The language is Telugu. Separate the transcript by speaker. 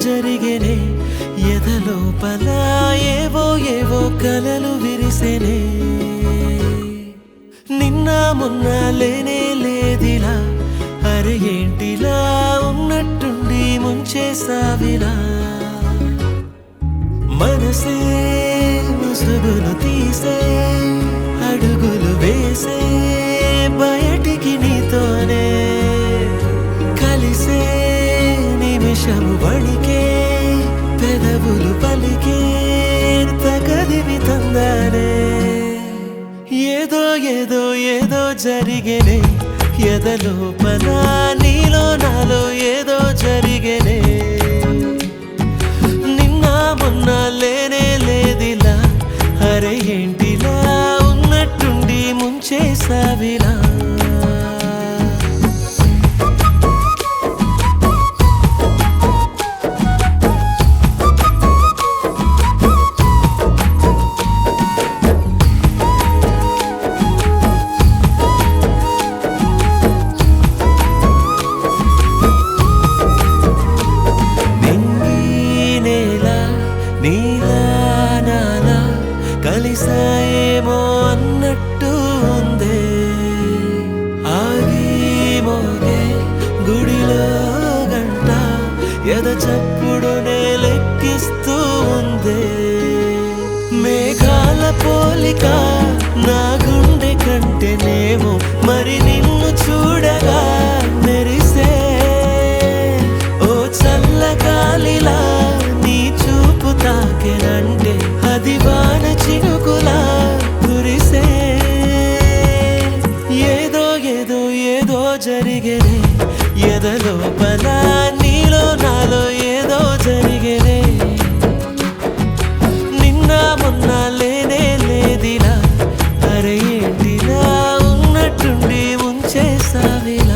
Speaker 1: జరిగేనే ఎదలోపల ఏవో ఏవో కలలు విరిసేనే నిన్న మొన్న లేనే లేదిలా అరే ఏంటిలా ఉన్నట్టుండి ముంచేసావిలా మనసే ముసుగులు తీసే అడుగులు వేసే బయటికి నీతోనే కలిసే నిమిషము వణికే పెదవులు పలికే తగదివి తందానే ఏదో ఏదో ఏదో జరిగేనే ఎదలోపల నీలో నాలో ఏదో జరిగేనే నిన్న మొన్న లేనే లేదిలా అరే ఏంటిలా ఉన్నట్టుండి ముంచేసావిలా నీలా నాలా కలిసాయేమో అన్నట్టు ఉందే ఆగి మోగే గుడిలో గంట ఎద చప్పుడునే లెక్కిస్తూ ఉందే మేఘాల పోలిక నా గుండె కంటేనేమో మరి నిన్ను చూడగా మెరిసే ఓ చల్లగాలిలా తాకెనంటే అది వాన చినుకులా కురిసే ఏదో ఏదో ఏదో జరిగేనే ఎదలోపల నీలో నాలో ఏదో జరిగేనే నిన్న మొన్న లేనే లేదిలా అరే ఏంటిలా ఉన్నట్టుండి ముంచేసావిలా